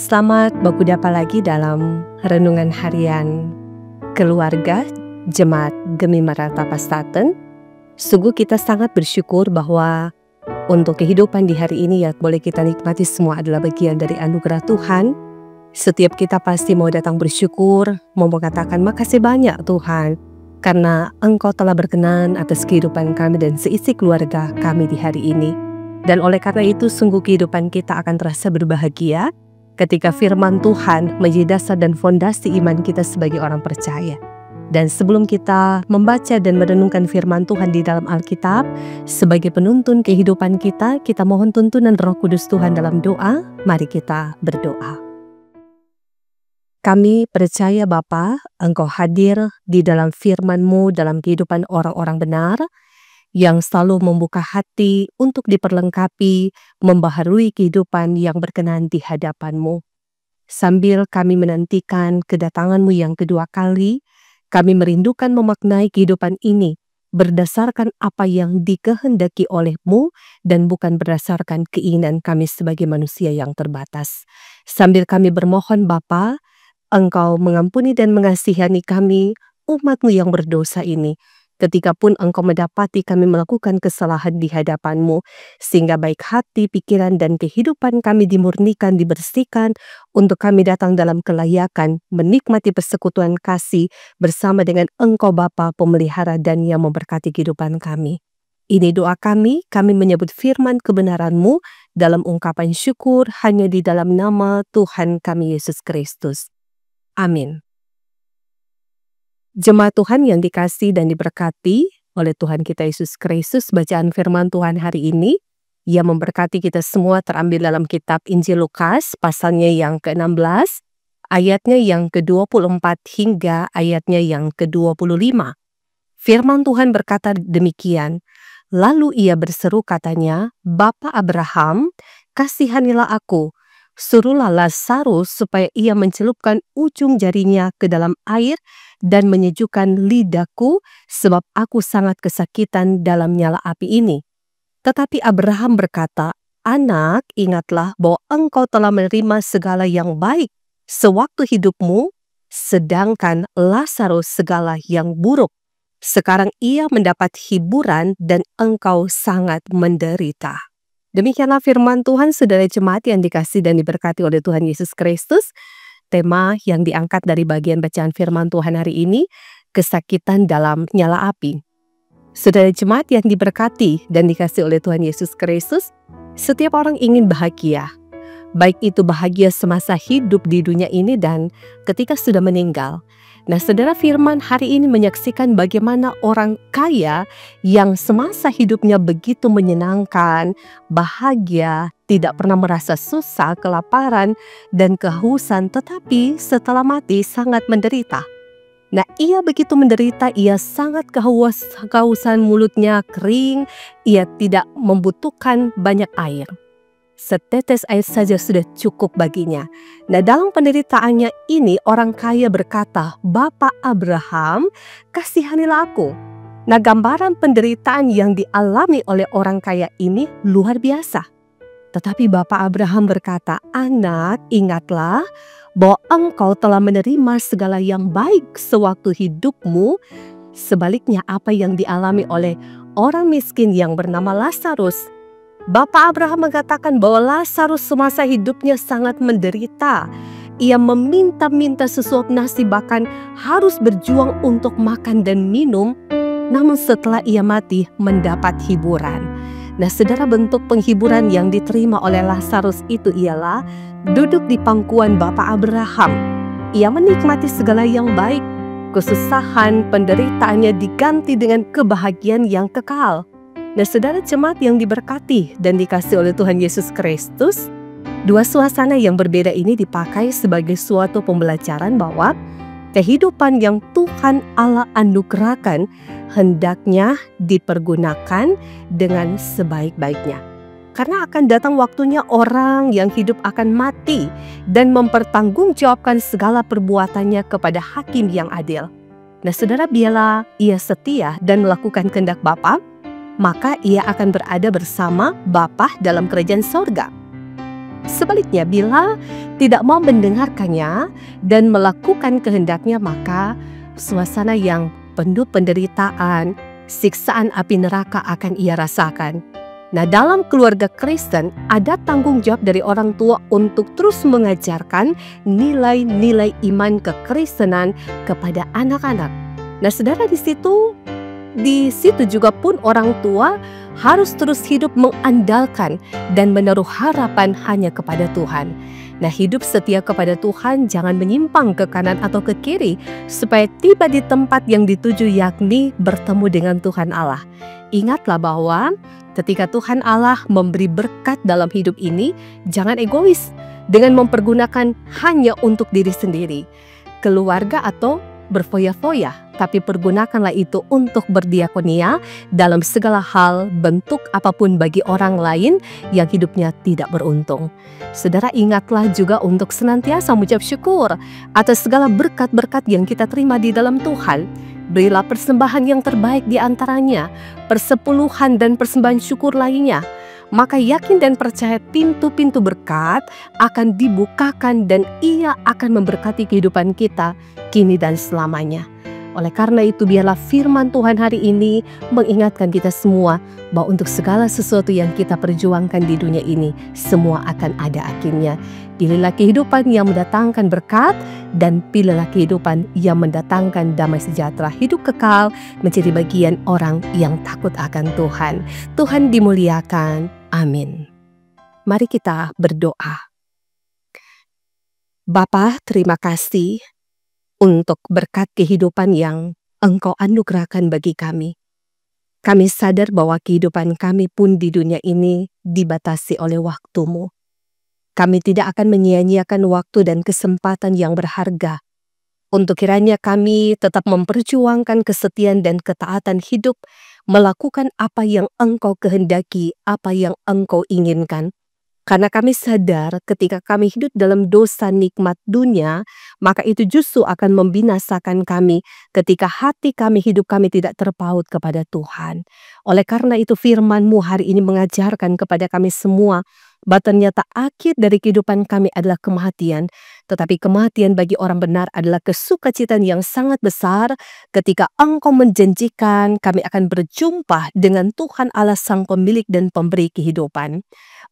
Selamat berkuda lagi dalam renungan harian keluarga Jemaat Gemi Maranatha Pastaten. Sungguh kita sangat bersyukur bahwa untuk kehidupan di hari ini yang boleh kita nikmati semua adalah bagian dari anugerah Tuhan. Setiap kita pasti mau datang bersyukur, mau mengatakan makasih banyak Tuhan, karena Engkau telah berkenan atas kehidupan kami dan seisi keluarga kami di hari ini. Dan oleh karena itu sungguh kehidupan kita akan terasa berbahagia ketika firman Tuhan menjadi dasar dan fondasi iman kita sebagai orang percaya. Dan sebelum kita membaca dan merenungkan firman Tuhan di dalam Alkitab, sebagai penuntun kehidupan kita, kita mohon tuntunan Roh Kudus Tuhan dalam doa. Mari kita berdoa. Kami percaya Bapa, Engkau hadir di dalam firman-Mu dalam kehidupan orang-orang benar, yang selalu membuka hati untuk diperlengkapi, membaharui kehidupan yang berkenan di hadapan-Mu. Sambil kami menantikan kedatangan-Mu yang kedua kali, kami merindukan memaknai kehidupan ini berdasarkan apa yang dikehendaki oleh-Mu dan bukan berdasarkan keinginan kami sebagai manusia yang terbatas. Sambil kami bermohon Bapa, Engkau mengampuni dan mengasihani kami, umat-Mu yang berdosa ini. Ketika pun Engkau mendapati kami melakukan kesalahan di hadapan-Mu, sehingga baik hati, pikiran, dan kehidupan kami dimurnikan, dibersihkan, untuk kami datang dalam kelayakan, menikmati persekutuan kasih bersama dengan Engkau Bapa pemelihara dan yang memberkati kehidupan kami. Ini doa kami menyebut firman kebenaran-Mu dalam ungkapan syukur hanya di dalam nama Tuhan kami Yesus Kristus. Amin. Jemaat Tuhan yang dikasihi dan diberkati oleh Tuhan kita Yesus Kristus, bacaan firman Tuhan hari ini yang memberkati kita semua terambil dalam kitab Injil Lukas, pasalnya yang ke-16, ayatnya yang ke-24 hingga ayatnya yang ke-25. Firman Tuhan berkata demikian, lalu ia berseru katanya, Bapa Abraham, kasihanilah aku, suruhlah Lazarus supaya ia mencelupkan ujung jarinya ke dalam air dan menyejukkan lidahku, sebab aku sangat kesakitan dalam nyala api ini. Tetapi Abraham berkata, Anak, ingatlah bahwa engkau telah menerima segala yang baik sewaktu hidupmu, sedangkan Lazarus segala yang buruk. Sekarang ia mendapat hiburan dan engkau sangat menderita. Demikianlah firman Tuhan, saudara jemaat yang dikasihi dan diberkati oleh Tuhan Yesus Kristus. Tema yang diangkat dari bagian bacaan firman Tuhan hari ini, kesakitan dalam nyala api. Saudara jemaat yang diberkati dan dikasihi oleh Tuhan Yesus Kristus, setiap orang ingin bahagia. Baik itu bahagia semasa hidup di dunia ini dan ketika sudah meninggal. Nah, saudara, firman hari ini menyaksikan bagaimana orang kaya yang semasa hidupnya begitu menyenangkan, bahagia, tidak pernah merasa susah, kelaparan, dan kehausan, tetapi setelah mati sangat menderita. Nah, ia begitu menderita, ia sangat kehausan, mulutnya kering, ia tidak membutuhkan banyak air. Setetes air saja sudah cukup baginya. Nah, dalam penderitaannya ini orang kaya berkata, Bapa Abraham, kasihanilah aku. Nah, gambaran penderitaan yang dialami oleh orang kaya ini luar biasa. Tetapi Bapak Abraham berkata, Anak, ingatlah bahwa engkau telah menerima segala yang baik sewaktu hidupmu. Sebaliknya apa yang dialami oleh orang miskin yang bernama Lazarus. Bapak Abraham mengatakan bahwa Lazarus semasa hidupnya sangat menderita. Ia meminta-minta sesuap nasi, bahkan harus berjuang untuk makan dan minum. Namun setelah ia mati mendapat hiburan. Nah, saudara, bentuk penghiburan yang diterima oleh Lazarus itu ialah duduk di pangkuan Bapak Abraham. Ia menikmati segala yang baik. Kesusahan, penderitaannya diganti dengan kebahagiaan yang kekal. Nah, saudara jemaat yang diberkati dan dikasihi oleh Tuhan Yesus Kristus, dua suasana yang berbeda ini dipakai sebagai suatu pembelajaran bahwa kehidupan yang Tuhan Allah anugerahkan hendaknya dipergunakan dengan sebaik-baiknya. Karena akan datang waktunya orang yang hidup akan mati dan mempertanggungjawabkan segala perbuatannya kepada hakim yang adil. Nah, saudara, biarlah ia setia dan melakukan kehendak Bapa, maka ia akan berada bersama Bapa dalam kerajaan sorga. Sebaliknya, bila tidak mau mendengarkannya dan melakukan kehendaknya, maka suasana yang penuh penderitaan, siksaan api neraka akan ia rasakan. Nah, dalam keluarga Kristen ada tanggung jawab dari orang tua untuk terus mengajarkan nilai-nilai iman kekristenan kepada anak-anak. Nah, saudara, di situ juga pun orang tua harus terus hidup mengandalkan dan menaruh harapan hanya kepada Tuhan. Nah, hidup setia kepada Tuhan, jangan menyimpang ke kanan atau ke kiri, supaya tiba di tempat yang dituju, yakni bertemu dengan Tuhan Allah. Ingatlah bahwa ketika Tuhan Allah memberi berkat dalam hidup ini, jangan egois dengan mempergunakan hanya untuk diri sendiri, keluarga atau berfoya-foya, tapi pergunakanlah itu untuk berdiakonia dalam segala hal, bentuk apapun bagi orang lain yang hidupnya tidak beruntung. Saudara, ingatlah juga untuk senantiasa mengucap syukur atas segala berkat-berkat yang kita terima di dalam Tuhan. Berilah persembahan yang terbaik di antaranya, persepuluhan dan persembahan syukur lainnya. Maka yakin dan percaya pintu-pintu berkat akan dibukakan dan ia akan memberkati kehidupan kita kini dan selamanya. Oleh karena itu, biarlah firman Tuhan hari ini mengingatkan kita semua bahwa untuk segala sesuatu yang kita perjuangkan di dunia ini, semua akan ada akhirnya. Pilihlah kehidupan yang mendatangkan berkat dan pilihlah kehidupan yang mendatangkan damai sejahtera, hidup kekal menjadi bagian orang yang takut akan Tuhan. Tuhan dimuliakan. Amin. Mari kita berdoa. Bapa, terima kasih untuk berkat kehidupan yang Engkau anugerahkan bagi kami. Kami sadar bahwa kehidupan kami pun di dunia ini dibatasi oleh waktu-Mu. Kami tidak akan menyia-nyiakan waktu dan kesempatan yang berharga untuk kiranya kami tetap memperjuangkan kesetiaan dan ketaatan hidup, melakukan apa yang Engkau kehendaki, apa yang Engkau inginkan. Karena kami sadar ketika kami hidup dalam dosa nikmat dunia, maka itu justru akan membinasakan kami ketika hati kami, hidup kami tidak terpaut kepada Tuhan. Oleh karena itu firman-Mu hari ini mengajarkan kepada kami semua, bahwa ternyata akhir dari kehidupan kami adalah kematian. Tetapi kematian bagi orang benar adalah kesukacitaan yang sangat besar ketika Engkau menjanjikan kami akan berjumpa dengan Tuhan Allah Sang Pemilik dan Pemberi kehidupan.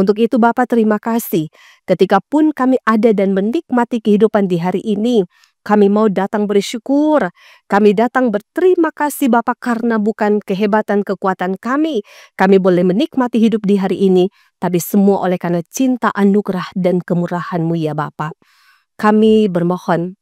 Untuk itu Bapa, terima kasih ketika pun kami ada dan menikmati kehidupan di hari ini. Kami mau datang bersyukur, kami datang berterima kasih Bapa, karena bukan kehebatan kekuatan kami boleh menikmati hidup di hari ini, tapi semua oleh karena cinta, anugerah dan kemurahan-Mu ya Bapa. Kami bermohon,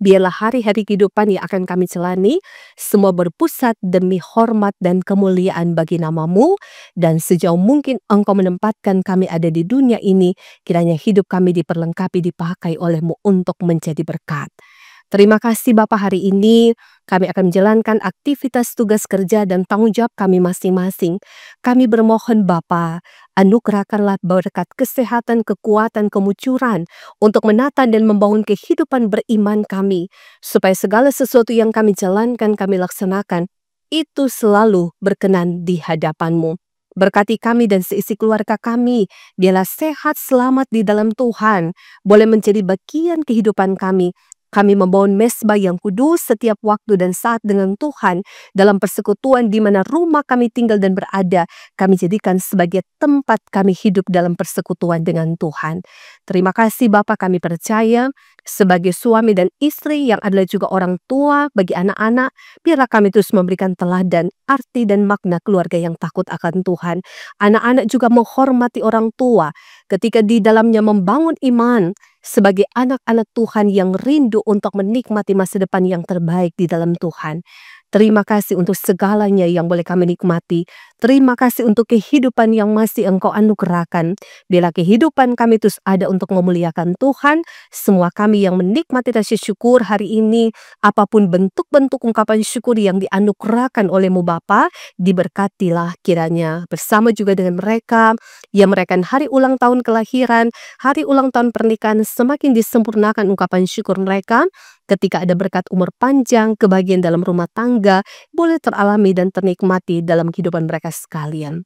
biarlah hari-hari kehidupan yang akan kami jalani semua berpusat demi hormat dan kemuliaan bagi nama-Mu, dan sejauh mungkin Engkau menempatkan kami ada di dunia ini, kiranya hidup kami diperlengkapi, dipakai oleh-Mu untuk menjadi berkat. Terima kasih Bapa, hari ini kami akan menjalankan aktivitas tugas kerja dan tanggung jawab kami masing-masing. Kami bermohon Bapa, anugerahkanlah berkat kesehatan, kekuatan, kemucuran untuk menata dan membangun kehidupan beriman kami, supaya segala sesuatu yang kami jalankan, kami laksanakan, itu selalu berkenan di hadapan-Mu. Berkati kami dan seisi keluarga kami, biarlah sehat selamat di dalam Tuhan, boleh menjadi bagian kehidupan kami. Kami membangun mesbah yang kudus setiap waktu dan saat dengan Tuhan dalam persekutuan di mana rumah kami tinggal dan berada. Kami jadikan sebagai tempat kami hidup dalam persekutuan dengan Tuhan. Terima kasih Bapa, kami percaya sebagai suami dan istri yang adalah juga orang tua bagi anak-anak, biarlah kami terus memberikan teladan, arti dan makna keluarga yang takut akan Tuhan. Anak-anak juga menghormati orang tua ketika di dalamnya membangun iman sebagai anak-anak Tuhan yang rindu untuk menikmati masa depan yang terbaik di dalam Tuhan. Terima kasih untuk segalanya yang boleh kami nikmati. Terima kasih untuk kehidupan yang masih Engkau anugerahkan. Bila kehidupan kami terus ada untuk memuliakan Tuhan, semua kami yang menikmati rasa syukur hari ini, apapun bentuk-bentuk ungkapan syukur yang dianugerahkan oleh-Mu Bapa, diberkatilah kiranya bersama juga dengan mereka yang merayakan hari ulang tahun kelahiran, hari ulang tahun pernikahan, semakin disempurnakan ungkapan syukur mereka. Ketika ada berkat umur panjang, kebahagiaan dalam rumah tangga, boleh teralami dan ternikmati dalam kehidupan mereka sekalian.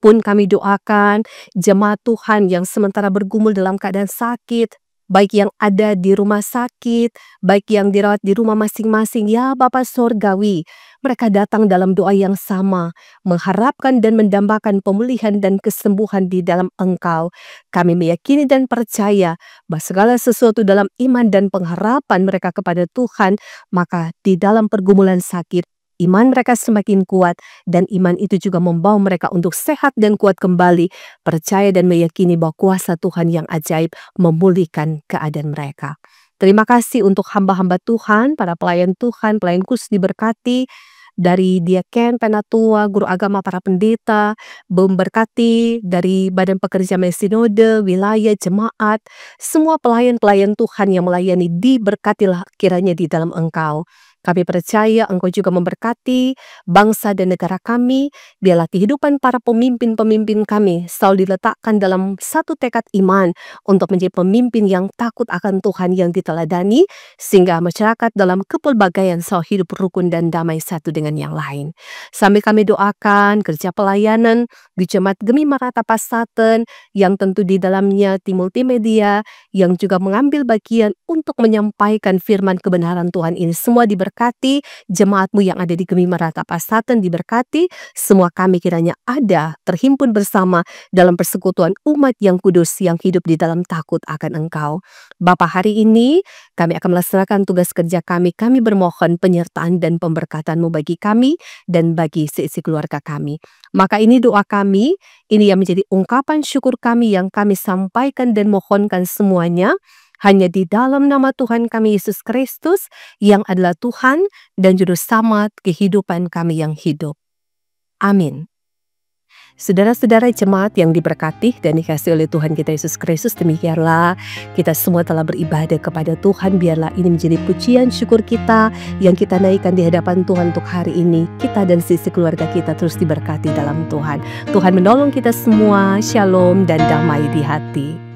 pun kami doakan jemaat Tuhan yang sementara bergumul dalam keadaan sakit, baik yang ada di rumah sakit, baik yang dirawat di rumah masing-masing. Ya Bapa Sorgawi, mereka datang dalam doa yang sama, mengharapkan dan mendambakan pemulihan dan kesembuhan di dalam Engkau. Kami meyakini dan percaya bahwa segala sesuatu dalam iman dan pengharapan mereka kepada Tuhan, maka di dalam pergumulan sakit, iman mereka semakin kuat, dan iman itu juga membawa mereka untuk sehat dan kuat kembali, percaya dan meyakini bahwa kuasa Tuhan yang ajaib memulihkan keadaan mereka. Terima kasih untuk hamba-hamba Tuhan, para pelayan Tuhan, pelayan khusus diberkati, dari diaken, penatua, guru agama, para pendeta, memberkati dari badan pekerja sinode, wilayah, jemaat, semua pelayan-pelayan Tuhan yang melayani, diberkatilah kiranya di dalam Engkau. Kami percaya Engkau juga memberkati bangsa dan negara kami. Biarlah kehidupan para pemimpin-pemimpin kami selalu diletakkan dalam satu tekad iman untuk menjadi pemimpin yang takut akan Tuhan yang diteladani, sehingga masyarakat dalam kepelbagaian selalu hidup rukun dan damai satu dengan yang lain. Sambil kami doakan kerja pelayanan di Jemaat Gemi Maranatha Pasaten, yang tentu di dalamnya tim multimedia yang juga mengambil bagian untuk menyampaikan firman kebenaran Tuhan ini. Semua diberkati, jemaatmu yang ada di Gemi Maranatha Pasaten diberkati, semua kami kiranya ada terhimpun bersama dalam persekutuan umat yang kudus yang hidup di dalam takut akan Engkau. Bapa, hari ini kami akan melaksanakan tugas kerja kami. Kami bermohon penyertaan dan pemberkatan-Mu bagi kami dan bagi seisi keluarga kami. Maka ini doa kami, ini yang menjadi ungkapan syukur kami yang kami sampaikan dan mohonkan semuanya hanya di dalam nama Tuhan kami Yesus Kristus yang adalah Tuhan dan Juru Selamat kehidupan kami yang hidup. Amin. Saudara-saudara jemaat yang diberkati dan dikasihi oleh Tuhan kita Yesus Kristus, demikianlah kita semua telah beribadah kepada Tuhan. Biarlah ini menjadi pujian syukur kita yang kita naikkan di hadapan Tuhan untuk hari ini. Kita dan sisi keluarga kita terus diberkati dalam Tuhan. Tuhan menolong kita semua. Shalom dan damai di hati.